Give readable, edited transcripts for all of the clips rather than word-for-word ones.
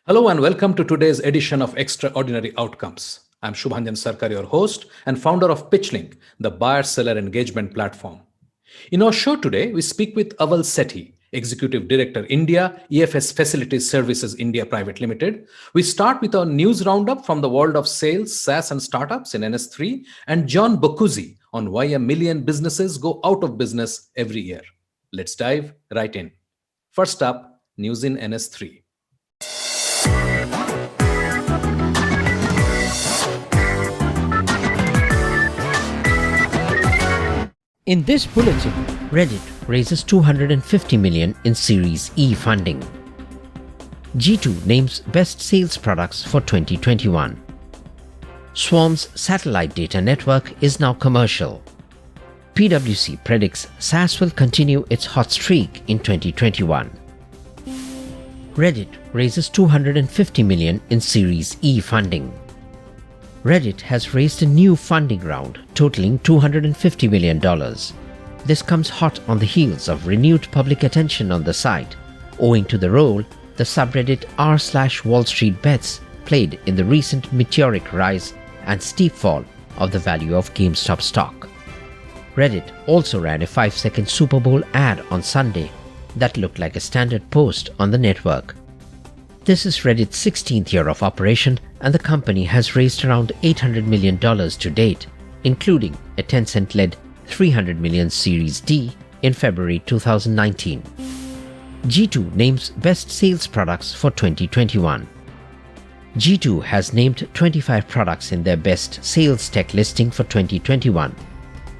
Hello and welcome to today's edition of Extraordinary Outcomes. I'm Shubhanjan Sarkar, your host and founder of PitchLink, the buyer-seller engagement platform. In our show today, we speak with Aval Sethi, Executive Director India, EFS Facilities Services India Private Limited. We start with our news roundup from the world of sales, SaaS and startups in NS3 and John Boccuzzi on why 1 million businesses go out of business every year. Let's dive right in. First up, news in NS3. In this bulletin, Reddit raises 250 million in Series E funding. G2 names best sales products for 2021. Swarm's satellite data network is now commercial. PwC predicts SaaS will continue its hot streak in 2021. Reddit raises 250 million in Series E funding. Reddit has raised a new funding round totaling $250 million. This comes hot on the heels of renewed public attention on the site, owing to the role the subreddit r/Wall Street Bets played in the recent meteoric rise and steep fall of the value of GameStop stock. Reddit also ran a 5-second Super Bowl ad on Sunday that looked like a standard post on the network. This is Reddit's 16th year of operation, and the company has raised around $800 million to date, including a Tencent-led $300 million Series D in February 2019. G2 names best sales products for 2021. G2 has named 25 products in their best sales tech listing for 2021,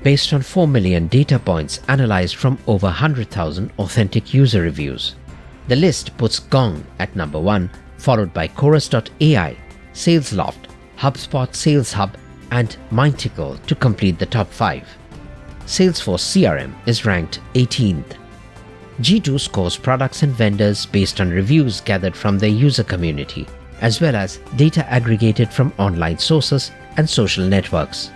based on 4 million data points analyzed from over 100,000 authentic user reviews. The list puts Gong at number 1, followed by Chorus.ai, SalesLoft, HubSpot Sales Hub, and Mintical to complete the top 5. Salesforce CRM is ranked 18th. G2 scores products and vendors based on reviews gathered from their user community, as well as data aggregated from online sources and social networks.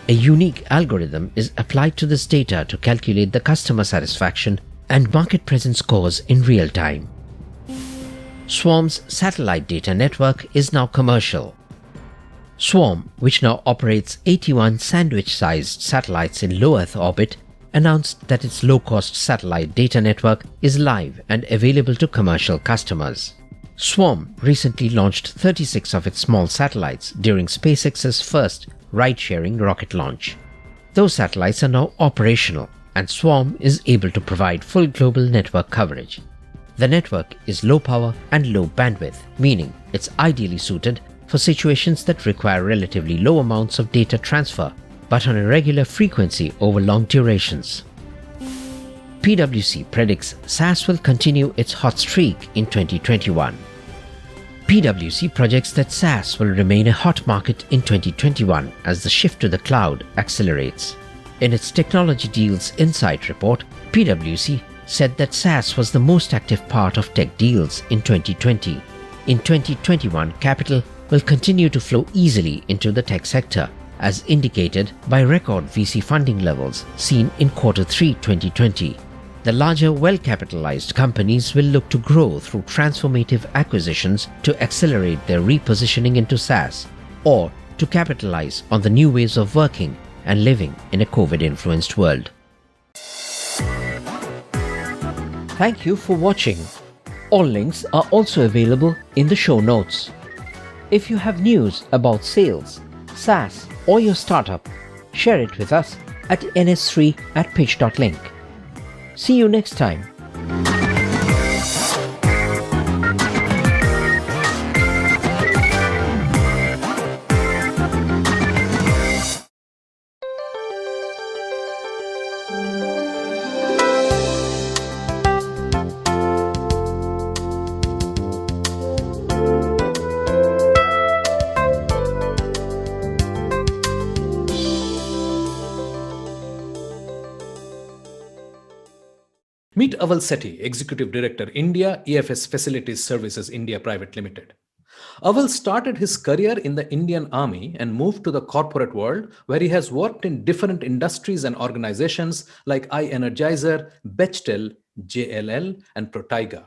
A unique algorithm is applied to this data to calculate the customer satisfaction and market presence scores in real time. Swarm's satellite data network is now commercial. Swarm, which now operates 81 sandwich-sized satellites in low Earth orbit, announced that its low-cost satellite data network is live and available to commercial customers. Swarm recently launched 36 of its small satellites during SpaceX's first ride-sharing rocket launch. Those satellites are now operational, and Swarm is able to provide full global network coverage. The network is low power and low bandwidth, meaning it's ideally suited for situations that require relatively low amounts of data transfer, but on a regular frequency over long durations. PwC predicts SaaS will continue its hot streak in 2021. PwC projects that SaaS will remain a hot market in 2021 as the shift to the cloud accelerates. In its Technology Deals Insight report, PwC said that SaaS was the most active part of tech deals in 2020. In 2021, capital will continue to flow easily into the tech sector, as indicated by record VC funding levels seen in Q3 2020. The larger, well-capitalized companies will look to grow through transformative acquisitions to accelerate their repositioning into SaaS, or to capitalize on the new ways of working and living in a COVID-influenced world. Thank you for watching. All links are also available in the show notes. If you have news about sales, SaaS, or your startup, share it with us at ns3@pitch.link. See you next time. Meet Aval Sethi, Executive Director, India, EFS Facilities Services India Private Limited. Aval started his career in the Indian Army and moved to the corporate world, where he has worked in different industries and organizations like iEnergizer, Bechtel, JLL, and Proteiga.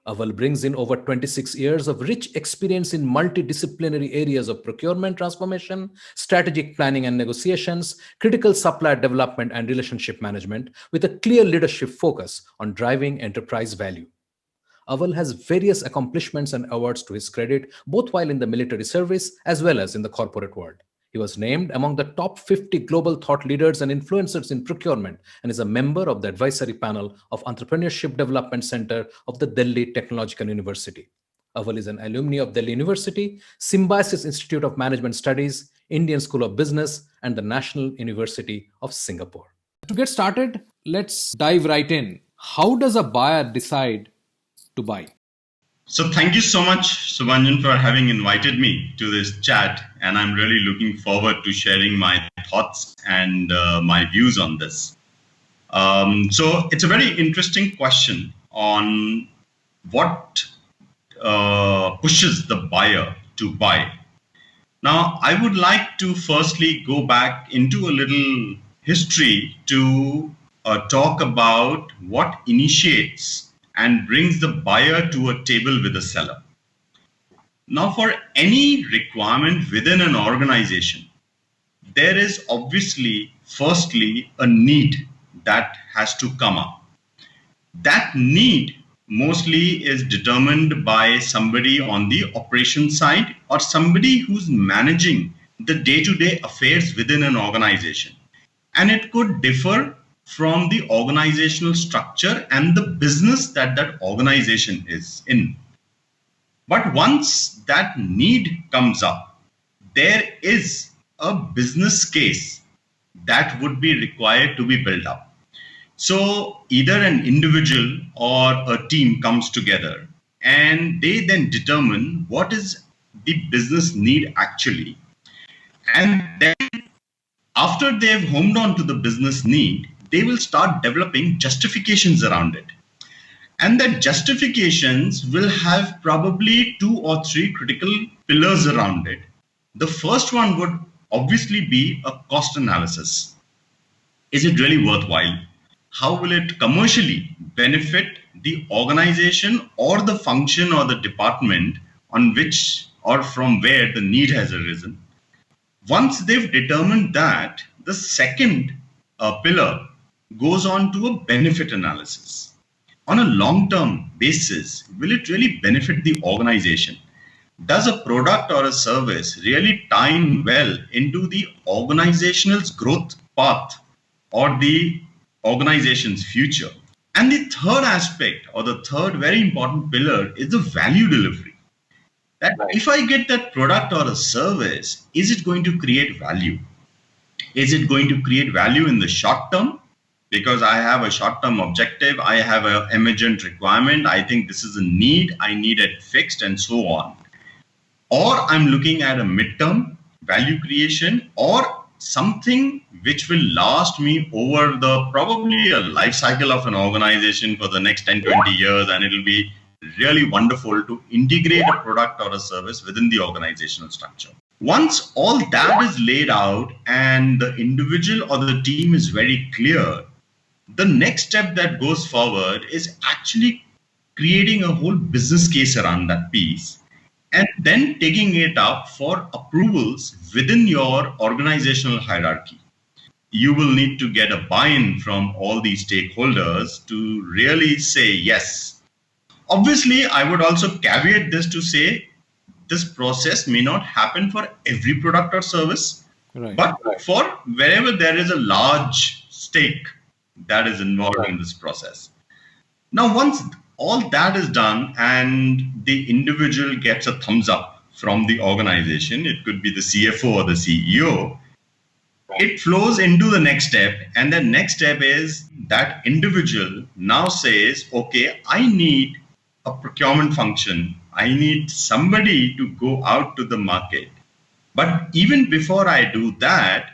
Aval brings in over 26 years of rich experience in multidisciplinary areas of procurement transformation, strategic planning and negotiations, critical supplier development and relationship management, with a clear leadership focus on driving enterprise value. Aval has various accomplishments and awards to his credit, both while in the military service as well as in the corporate world. He was named among the top 50 global thought leaders and influencers in procurement and is a member of the advisory panel of Entrepreneurship Development Center of the Delhi Technological University. Aval is an alumni of Delhi University, Symbiosis Institute of Management Studies, Indian School of Business, and the National University of Singapore. To get started, let's dive right in. How does a buyer decide to buy? So thank you so much, Subhanjan, for having invited me to this chat. And I'm really looking forward to sharing my thoughts and my views on this. So it's a very interesting question on what pushes the buyer to buy. Now, I would like to firstly go back into a little history to talk about what initiates and brings the buyer to a table with the seller. Now, for any requirement within an organization, there is obviously, firstly, a need that has to come up. That need mostly is determined by somebody on the operations side or somebody who's managing the day-to-day affairs within an organization. And it could differ from the organizational structure and the business that that organization is in. But once that need comes up, there is a business case that would be required to be built up. So either an individual or a team comes together and they then determine what is the business need actually. And then after they've homed on to the business need, they will start developing justifications around it. And that justifications will have probably 2 or 3 critical pillars around it. The first one would obviously be a cost analysis. Is it really worthwhile? How will it commercially benefit the organization or the function or the department on which or from where the need has arisen? Once they've determined that, the second pillar goes on to a benefit analysis. On a long-term basis, will it really benefit the organization? Does a product or a service really tie in well into the organization's growth path or the organization's future? And the third aspect or the third very important pillar is the value delivery. That if I get that product or a service, is it going to create value? Is it going to create value in the short term? Because I have a short-term objective, I have an emergent requirement, I think this is a need, I need it fixed and so on. Or I'm looking at a midterm value creation or something which will last me over the probably a life cycle of an organization for the next 10, 20 years, and it'll be really wonderful to integrate a product or a service within the organizational structure. Once all that is laid out and the individual or the team is very clear, the next step that goes forward is actually creating a whole business case around that piece and then taking it up for approvals within your organizational hierarchy. You will need to get a buy-in from all these stakeholders to really say yes. Obviously, I would also caveat this to say this process may not happen for every product or service, but for wherever there is a large stake that is involved in this process. Now, once all that is done and the individual gets a thumbs up from the organization, it could be the CFO or the CEO, it flows into the next step. And the next step is that individual now says, okay, I need a procurement function. I need somebody to go out to the market. But even before I do that,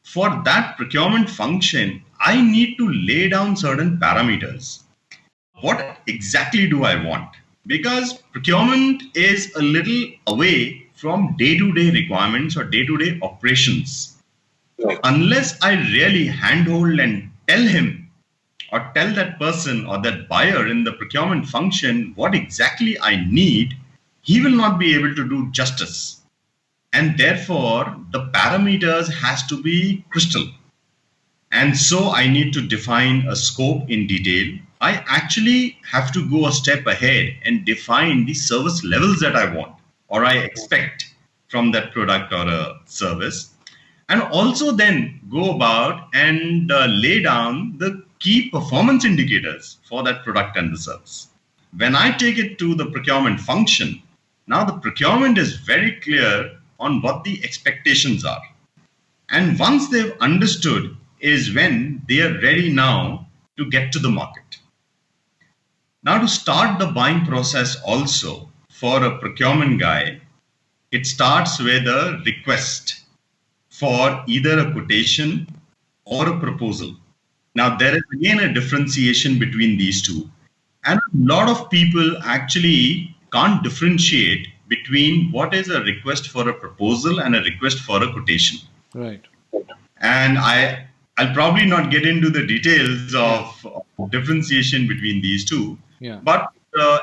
for that procurement function, I need to lay down certain parameters. What exactly do I want? Because procurement is a little away from day-to-day requirements or day-to-day operations. Unless I really handhold and tell him or tell that person or that buyer in the procurement function what exactly I need, he will not be able to do justice. And therefore, the parameters has to be crystal. And so I need to define a scope in detail. I actually have to go a step ahead and define the service levels that I want or I expect from that product or a service. And also then go about and lay down the key performance indicators for that product and the service. When I take it to the procurement function, now the procurement is very clear on what the expectations are. And once they've understood is when they are ready now to get to the market. Now to start the buying process also for a procurement guy, it starts with a request for either a quotation or a proposal. Now there is again a differentiation between these two. And a lot of people actually can't differentiate between what is a request for a proposal and a request for a quotation. Right. And I'll probably not get into the details of differentiation between these two. Yeah. But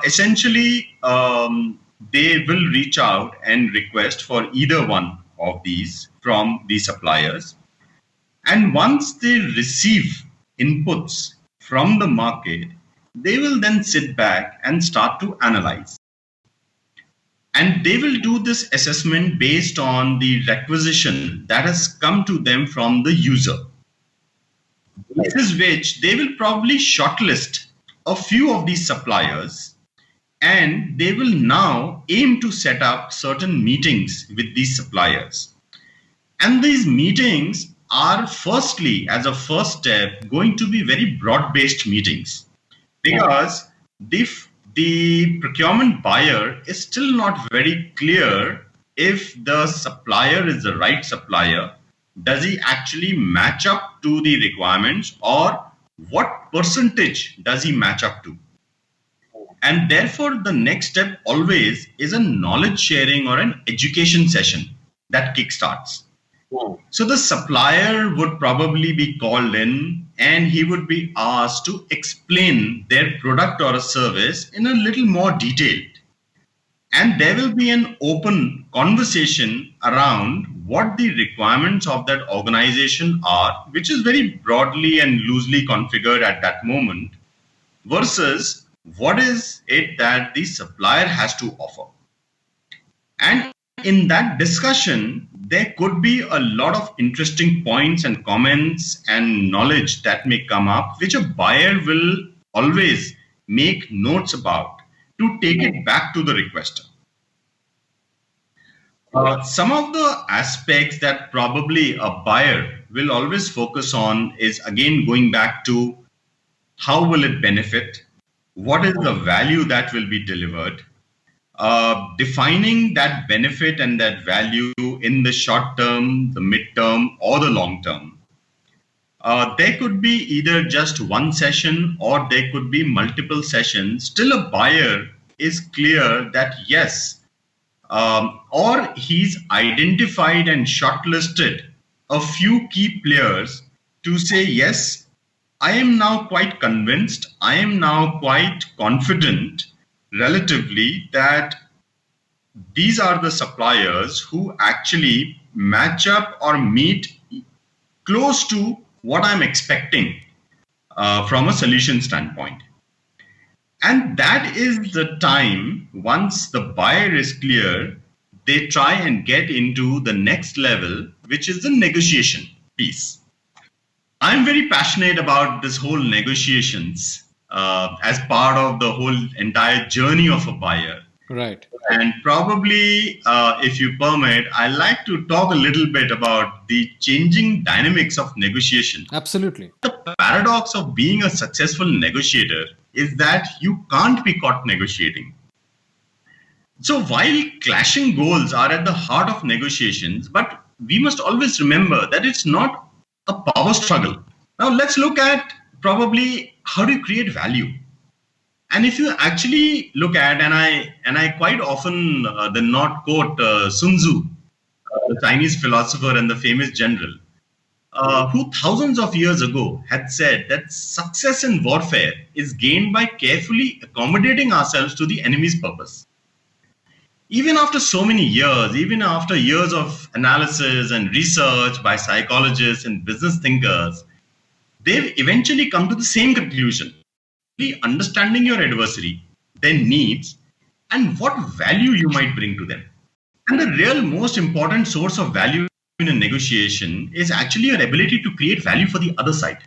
essentially, they will reach out and request for either one of these from the suppliers. And once they receive inputs from the market, they will then sit back and start to analyze. And they will do this assessment based on the requisition that has come to them from the user. This is which they will probably shortlist a few of these suppliers, and they will now aim to set up certain meetings with these suppliers. And these meetings are firstly, as a first step, going to be very broad-based meetings, because the procurement buyer is still not very clear if the supplier is the right supplier. Does he actually match up to the requirements, or what percentage does he match up to? And therefore, the next step always is a knowledge sharing or an education session that kickstarts. So the supplier would probably be called in and he would be asked to explain their product or a service in a little more detail. And there will be an open conversation around what the requirements of that organization are, which is very broadly and loosely configured at that moment, versus what is it that the supplier has to offer. And in that discussion, there could be a lot of interesting points and comments and knowledge that may come up, which a buyer will always make notes about to take it back to the requester. Some of the aspects that probably a buyer will always focus on is, again, going back to how will it benefit, what is the value that will be delivered, defining that benefit and that value in the short term, the mid-term, or the long term. There could be either just one session or there could be multiple sessions. Still a buyer is clear that yes, or he's identified and shortlisted a few key players to say, yes, I am now quite convinced, I am now quite confident relatively that these are the suppliers who actually match up or meet close to what I'm expecting from a solution standpoint. And that is the time, once the buyer is clear, they try and get into the next level, which is the negotiation piece. I'm very passionate about this whole negotiations as part of the whole entire journey of a buyer. Right. And probably, if you permit, I like to talk a little bit about the changing dynamics of negotiation. Absolutely. The paradox of being a successful negotiator is that you can't be caught negotiating. So while clashing goals are at the heart of negotiations, but we must always remember that it's not a power struggle. Now let's look at probably how do you create value. And if you actually look at, and I quite often the not quote Sun Tzu, the Chinese philosopher and the famous general, who thousands of years ago had said that success in warfare is gained by carefully accommodating ourselves to the enemy's purpose. Even after so many years, even after years of analysis and research by psychologists and business thinkers, they've eventually come to the same conclusion. Understanding your adversary, their needs, and what value you might bring to them. And the real most important source of value in a negotiation is actually your ability to create value for the other side.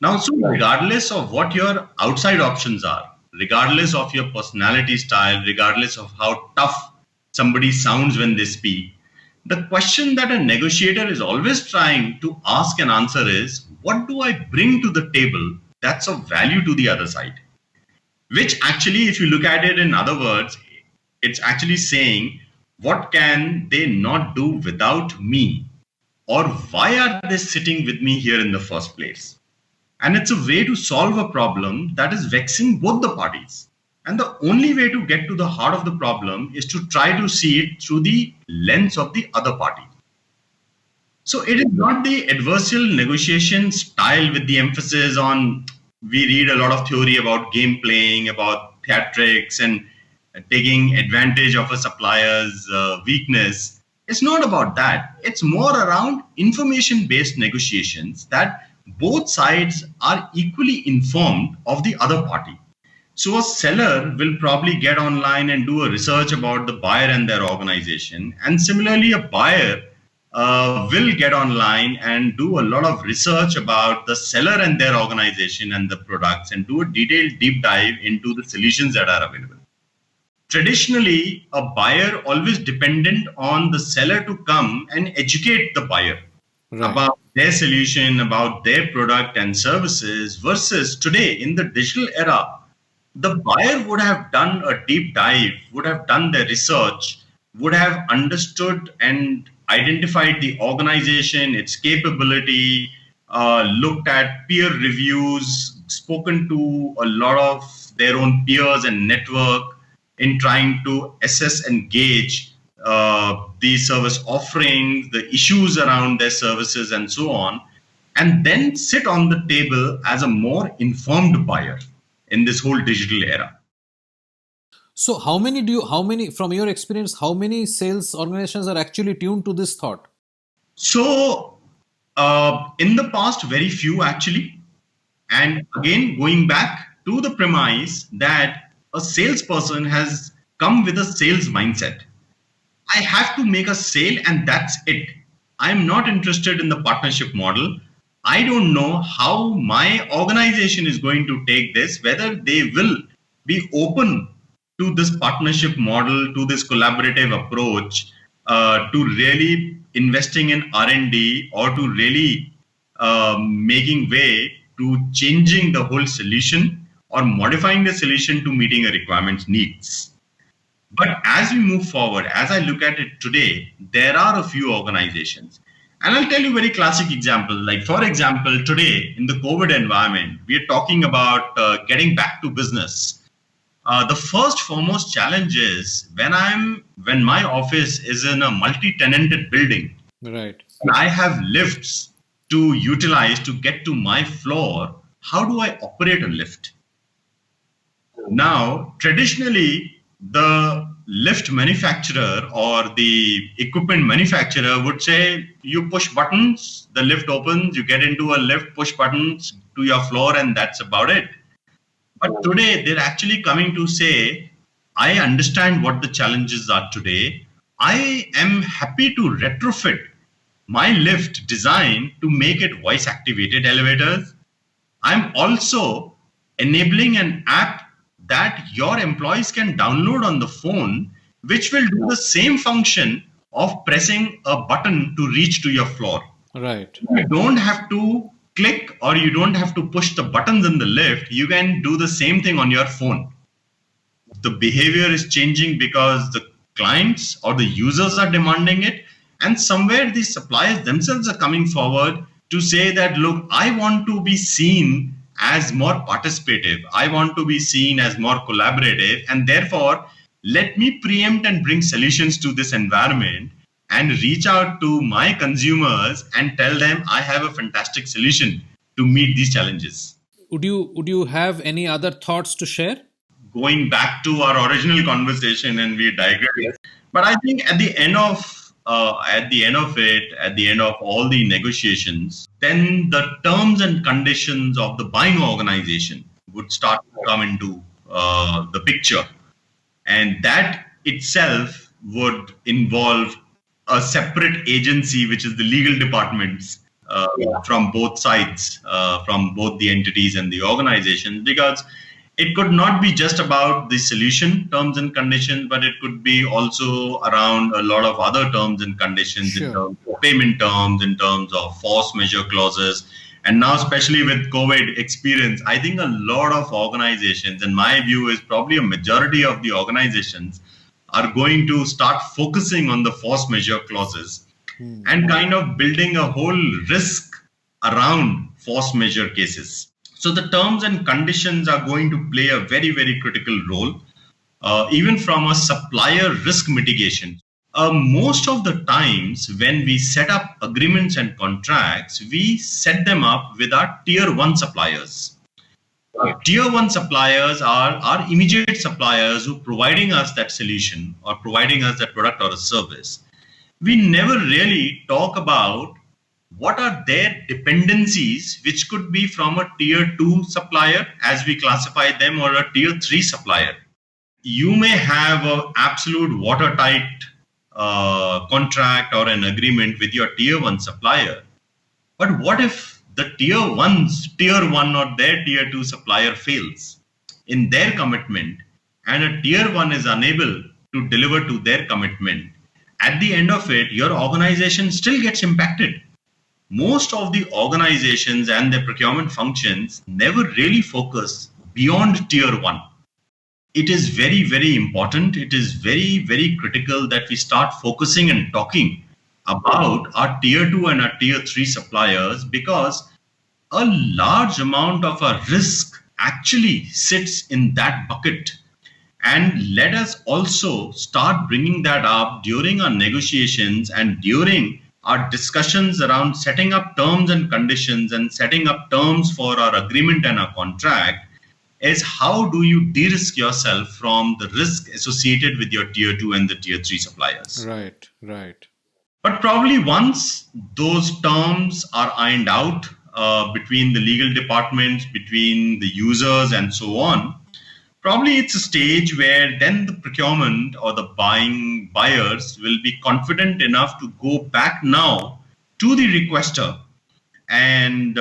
Now, so regardless of what your outside options are, regardless of your personality style, regardless of how tough somebody sounds when they speak, the question that a negotiator is always trying to ask and answer is, what do I bring to the table that's of value to the other side? Which actually, if you look at it in other words, it's actually saying, what can they not do without me? Or why are they sitting with me here in the first place? And it's a way to solve a problem that is vexing both the parties. And the only way to get to the heart of the problem is to try to see it through the lens of the other party. So it is not the adversarial negotiation style with the emphasis on, we read a lot of theory about game playing, about theatrics and taking advantage of a supplier's weakness. It's not about that. It's more around information-based negotiations that both sides are equally informed of the other party. So a seller will probably get online and do a research about the buyer and their organization. And similarly, a buyer will get online and do a lot of research about the seller and their organization and the products and do a detailed deep dive into the solutions that are available. Traditionally, a buyer always dependent on the seller to come and educate the buyer about their solution, about their product and services, versus today in the digital era, the buyer would have done a deep dive, would have done their research, would have understood and identified the organization, its capability, looked at peer reviews, spoken to a lot of their own peers and network in trying to assess and gauge the service offerings, the issues around their services, and so on, and then sit on the table as a more informed buyer in this whole digital era. So from your experience, how many sales organizations are actually tuned to this thought? So in the past, very few actually. And again, going back to the premise that a salesperson has come with a sales mindset. I have to make a sale and that's it. I'm not interested in the partnership model. I don't know how my organization is going to take this, whether they will be open to this partnership model, to this collaborative approach, to really investing in R&D, or to really making way to changing the whole solution or modifying the solution to meeting a requirement's needs. But as we move forward, as I look at it today, there are a few organizations. And I'll tell you a very classic example. Like, for example, today in the COVID environment, we are talking about getting back to business. The first foremost challenge is when my office is in a multi-tenanted building, right, and I have lifts to utilize to get to my floor, how do I operate a lift? Now, traditionally, the lift manufacturer or the equipment manufacturer would say, you push buttons, the lift opens, you get into a lift, push buttons to your floor, and that's about it. But today, they're actually coming to say, I understand what the challenges are today. I am happy to retrofit my lift design to make it voice-activated elevators. I'm also enabling an app that your employees can download on the phone, which will do the same function of pressing a button to reach to your floor. Right. You don't have to click or you don't have to push the buttons in the lift. You can do the same thing on your phone. The behavior is changing because the clients or the users are demanding it. And somewhere the suppliers themselves are coming forward to say that, look, I want to be seen as more participative. I want to be seen as more collaborative. And therefore, let me preempt and bring solutions to this environment. and reach out to my consumers and tell them I have a fantastic solution to meet these challenges. Would you have any other thoughts to share? Going back to our original conversation, and we digress. But I think at the end of all the negotiations, then the terms and conditions of the buying organization would start to come into the picture, and that itself would involve a separate agency, which is the legal departments from both sides, from both the entities and the organizations, because it could not be just about the solution terms and conditions, but it could be also around a lot of other terms and conditions, in terms of payment terms, in terms of force majeure clauses. And now, especially with COVID experience, I think a lot of organizations, and my view is probably a majority of the organizations, are going to start focusing on the force majeure clauses and kind of building a whole risk around force majeure cases. So the terms and conditions are going to play a very, very critical role, even from a supplier risk mitigation. Most of the times when we set up agreements and contracts, we set them up with our tier 1 suppliers. Tier 1 suppliers are our immediate suppliers who are providing us that solution or providing us that product or a service. We never really talk about what are their dependencies, which could be from a tier 2 supplier, as we classify them, or a tier 3 supplier. You may have an absolute watertight contract or an agreement with your tier 1 supplier. But what if the tier 1 or their tier 2 supplier fails in their commitment, and a tier 1 is unable to deliver to their commitment? At the end of it, your organization still gets impacted. Most of the organizations and their procurement functions never really focus beyond tier 1. It is very, very important. It is very, very critical that we start focusing and talking about our tier 2 and our tier 3 suppliers, because a large amount of our risk actually sits in that bucket. And let us also start bringing that up during our negotiations and during our discussions around setting up terms and conditions and setting up terms for our agreement and our contract, is how do you de-risk yourself from the risk associated with your tier 2 and the tier 3 suppliers. Right. But probably once those terms are ironed out between the legal departments, between the users and so on, probably it's a stage where then the procurement or the buyers will be confident enough to go back now to the requester and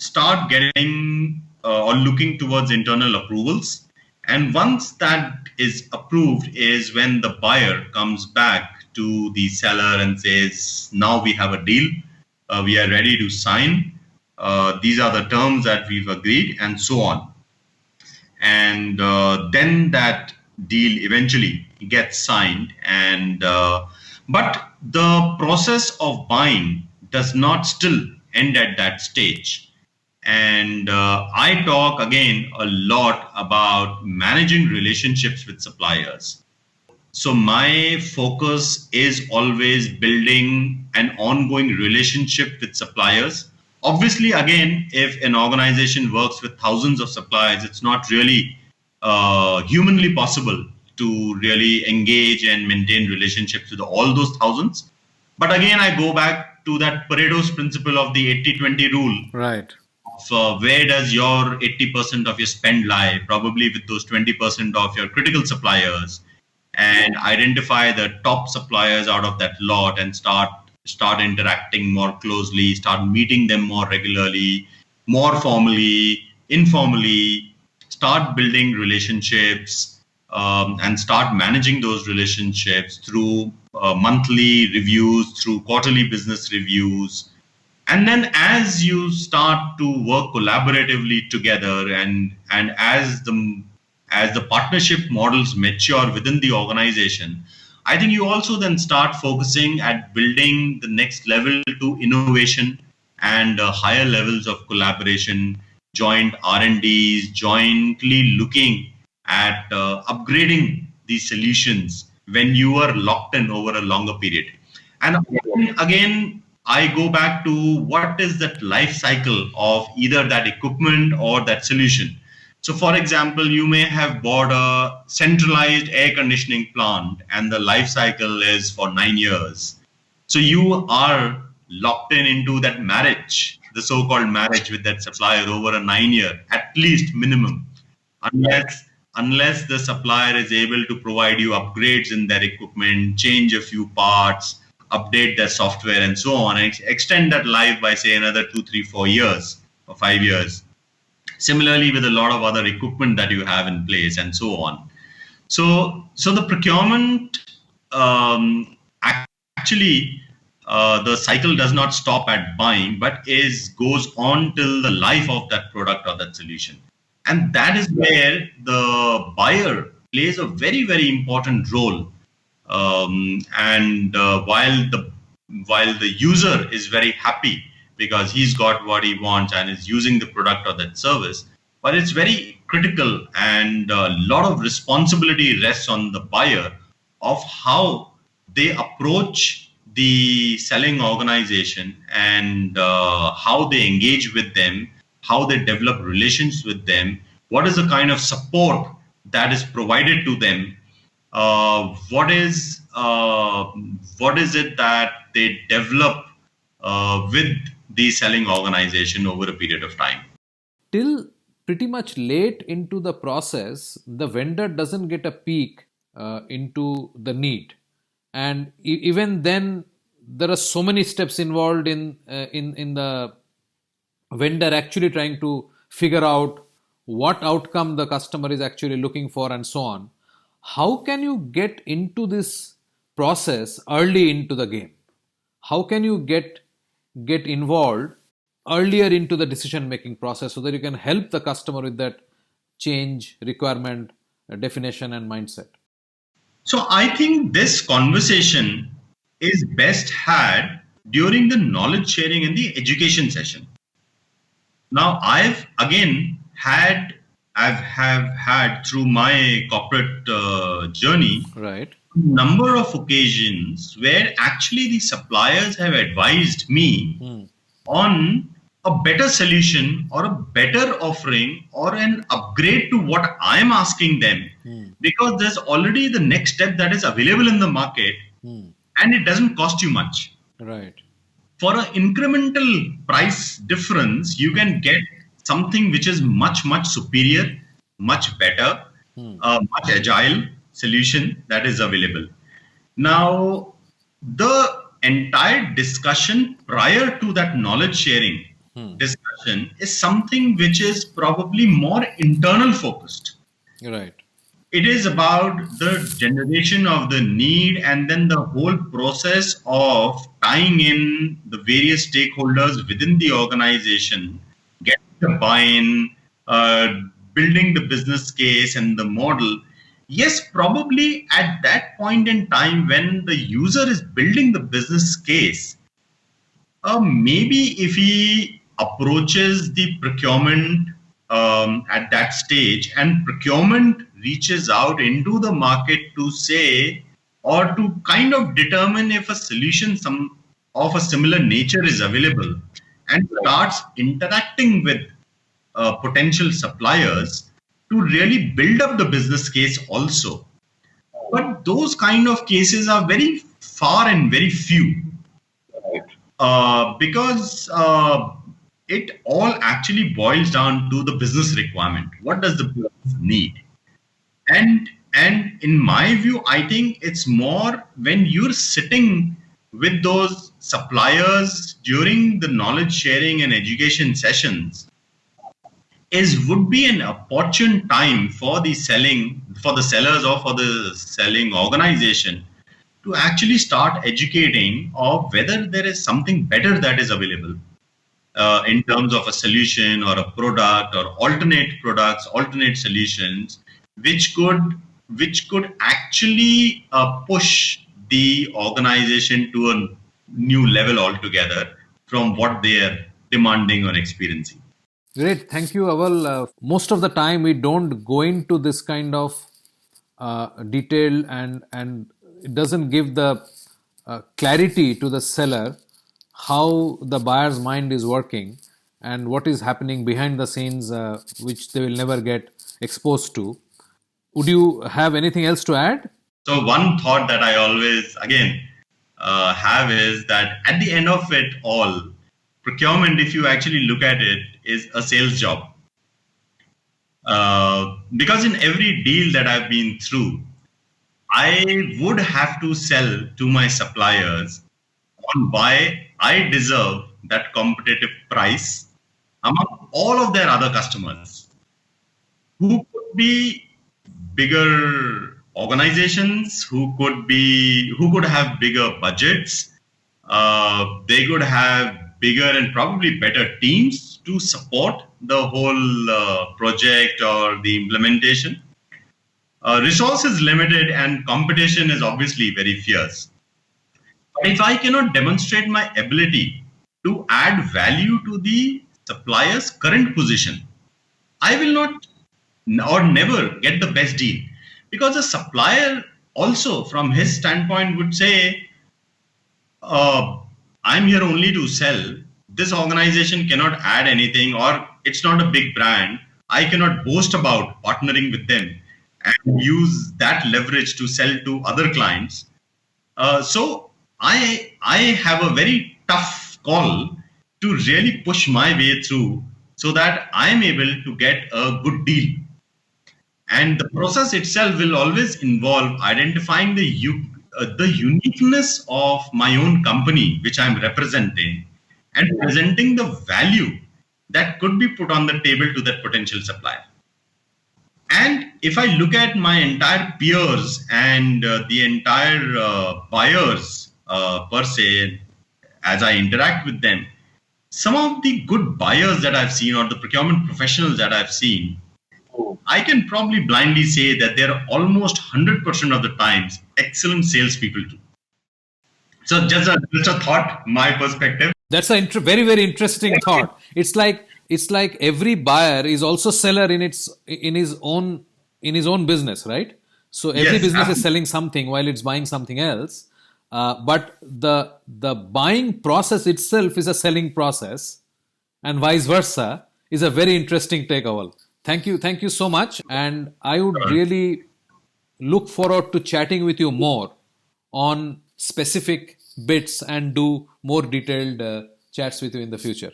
start getting or looking towards internal approvals. And once that is approved is when the buyer comes back to the seller and says, now we have a deal, we are ready to sign, these are the terms that we've agreed, and so on. And then that deal eventually gets signed. And but the process of buying does not still end at that stage. And I talk again a lot about managing relationships with suppliers. So my focus is always building an ongoing relationship with suppliers. Obviously, again, if an organization works with thousands of suppliers, it's not really humanly possible to really engage and maintain relationships with all those thousands. But again, I go back to that Pareto's principle of the 80-20 rule. Right. Of where does your 80% of your spend lie? Probably with those 20% of your critical suppliers, and identify the top suppliers out of that lot and start interacting more closely, start meeting them more regularly, more formally, informally, start building relationships, and start managing those relationships through monthly reviews, through quarterly business reviews. And then as you start to work collaboratively together and as the partnership models mature within the organization, I think you also then start focusing at building the next level to innovation and higher levels of collaboration, joint R&Ds, jointly looking at upgrading these solutions when you are locked in over a longer period. And again, I go back to what is that life cycle of either that equipment or that solution. So, for example, you may have bought a centralized air conditioning plant and the life cycle is for 9 years. So you are locked in into that marriage, the so-called marriage with that supplier over a 9 year, at least minimum, unless the supplier is able to provide you upgrades in their equipment, change a few parts, update their software, and so on, and extend that life by say another 2, 3, 4 years or 5 years. Similarly, with a lot of other equipment that you have in place, and so on. So the procurement actually the cycle does not stop at buying, but goes on till the life of that product or that solution. And that is where the buyer plays a very, very important role. And while the user is very happy because he's got what he wants and is using the product or that service, but it's very critical, and a lot of responsibility rests on the buyer of how they approach the selling organization, and how they engage with them, how they develop relations with them, what is the kind of support that is provided to them, what is it that they develop with the selling organization over a period of time. Till pretty much late into the process, the vendor doesn't get a peek into the need, and even then, there are so many steps involved in the vendor actually trying to figure out what outcome the customer is actually looking for, and so on. How can you get into this process early into the game? How can you get involved earlier into the decision making process so that you can help the customer with that change, requirement, definition, and mindset? So I think this conversation is best had during the knowledge sharing and the education session. Now I've had through my corporate journey, Right. number of occasions where actually the suppliers have advised me on a better solution or a better offering or an upgrade to what I'm asking them, because there's already the next step that is available in the market, and it doesn't cost you much. Right. For an incremental price difference, you can get something which is much, much superior, much better, much agile solution that is available. Now, the entire discussion prior to that knowledge sharing discussion is something which is probably more internal focused. Right. It is about the generation of the need, and then the whole process of tying in the various stakeholders within the organization, getting the buy-in, building the business case and the model. Yes, probably at that point in time when the user is building the business case, maybe if he approaches the procurement at that stage, and procurement reaches out into the market to say, or to kind of determine if a solution of a similar nature is available, and starts interacting with potential suppliers to really build up the business case also. But those kind of cases are very far and very few, because it all actually boils down to the business requirement. What does the business need? And in my view, I think it's more when you're sitting with those suppliers during the knowledge sharing and education sessions, would be an opportune time for the sellers or for the selling organization to actually start educating of whether there is something better that is available in terms of a solution or a product or alternate products, alternate solutions, which could actually push the organization to a new level altogether from what they are demanding or experiencing. Great. Thank you, Aval. Most of the time, we don't go into this kind of detail, and it doesn't give the clarity to the seller how the buyer's mind is working and what is happening behind the scenes, which they will never get exposed to. Would you have anything else to add? So one thought that I always, again, have is that at the end of it all, procurement, if you actually look at it, is a sales job. Because in every deal that I've been through, I would have to sell to my suppliers on why I deserve that competitive price among all of their other customers who could be bigger organizations, who could have bigger budgets. They could have bigger and probably better teams to support the whole project or the implementation. Resource is limited and competition is obviously very fierce. But if I cannot demonstrate my ability to add value to the supplier's current position, I will not or never get the best deal. Because a supplier also, from his standpoint, would say, I'm here only to sell. This organization cannot add anything, or it's not a big brand. I cannot boast about partnering with them and use that leverage to sell to other clients. So I have a very tough call to really push my way through so that I'm able to get a good deal. And the process itself will always involve identifying the uniqueness of my own company, which I'm representing, and presenting the value that could be put on the table to that potential supplier. And if I look at my entire peers and the entire buyers per se, as I interact with them, some of the good buyers that I've seen or the procurement professionals that I've seen, I can probably blindly say that they're almost 100% of the times excellent salespeople too. So just a thought, my perspective. That's a very, very interesting thought. It's like every buyer is also seller in his own business, right? So every business is selling something while it's buying something else. But the buying process itself is a selling process, and vice versa is a very interesting take, Aval. Thank you so much. And I would really look forward to chatting with you more on specific bits and do more detailed chats with you in the future.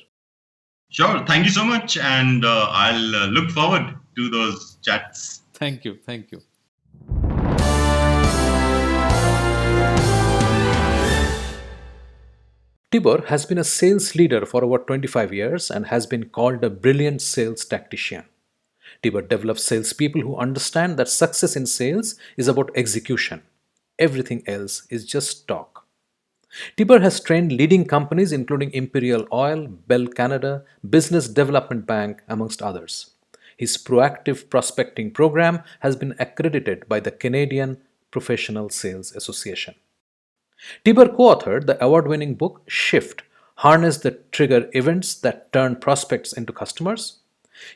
Sure. Thank you so much. And I'll look forward to those chats. Thank you. Tibor has been a sales leader for over 25 years and has been called a brilliant sales tactician. Tibor develops salespeople who understand that success in sales is about execution. Everything else is just talk. Tibor has trained leading companies including Imperial Oil, Bell Canada, Business Development Bank, amongst others. His proactive prospecting program has been accredited by the Canadian Professional Sales Association. Tibor co-authored the award-winning book Shift, Harness the Trigger Events That Turn Prospects into Customers.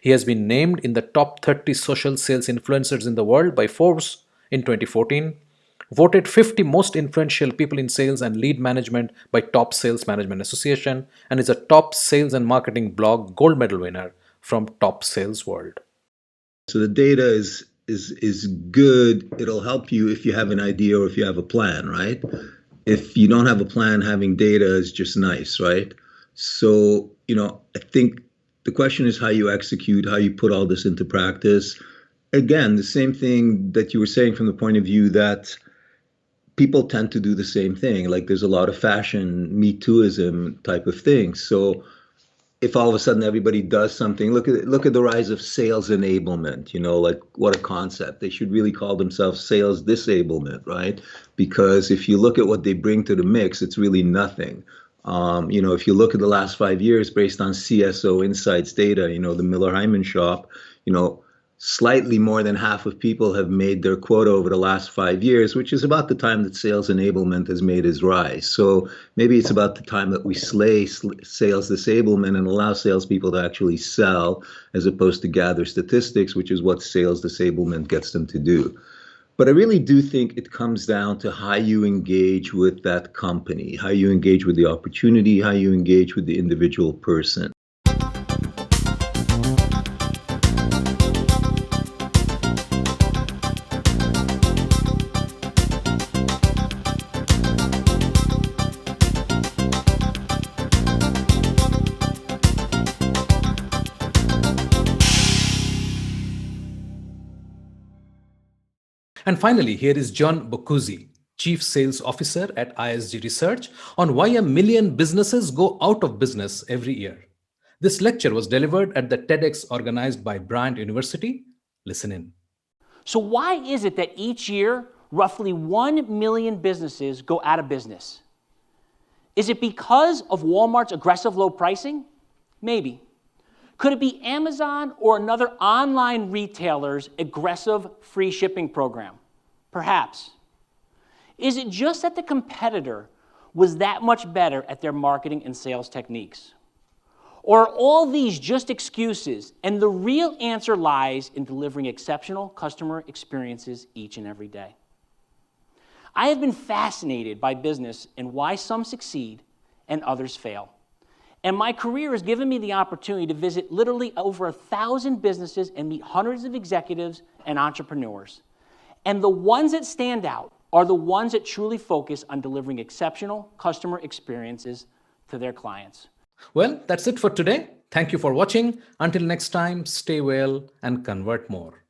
He has been named in the top 30 social sales influencers in the world by Forbes in 2014, voted 50 most influential people in sales and lead management by Top Sales Management Association, and is a top sales and marketing blog gold medal winner from Top Sales World. So the data is good. It'll help you if you have an idea or if you have a plan, right? If you don't have a plan, having data is just nice, right? So, I think the question is how you execute, how you put all this into practice. Again, the same thing that you were saying from the point of view that people tend to do the same thing. Like there's a lot of fashion, Me Tooism type of thing. So if all of a sudden everybody does something, look at the rise of sales enablement, like what a concept. They should really call themselves sales disablement, right? Because if you look at what they bring to the mix, it's really nothing. If you look at the last 5 years based on CSO Insights data, the Miller-Hyman shop, slightly more than half of people have made their quota over the last 5 years, which is about the time that sales enablement has made its rise. So maybe it's about the time that we slay sales disablement and allow salespeople to actually sell as opposed to gather statistics, which is what sales disablement gets them to do. But I really do think it comes down to how you engage with that company, how you engage with the opportunity, how you engage with the individual person. And finally, here is John Boccuzzi, Chief Sales Officer at ISG Research, on why 1 million businesses go out of business every year. This lecture was delivered at the TEDx organized by Bryant University. Listen in. So why is it that each year, roughly 1 million businesses go out of business? Is it because of Walmart's aggressive low pricing? Maybe. Could it be Amazon or another online retailer's aggressive free shipping program? Perhaps. Is it just that the competitor was that much better at their marketing and sales techniques? Or are all these just excuses and the real answer lies in delivering exceptional customer experiences each and every day? I have been fascinated by business and why some succeed and others fail. And my career has given me the opportunity to visit literally over 1,000 businesses and meet hundreds of executives and entrepreneurs. And the ones that stand out are the ones that truly focus on delivering exceptional customer experiences to their clients. Well, that's it for today. Thank you for watching. Until next time, stay well and convert more.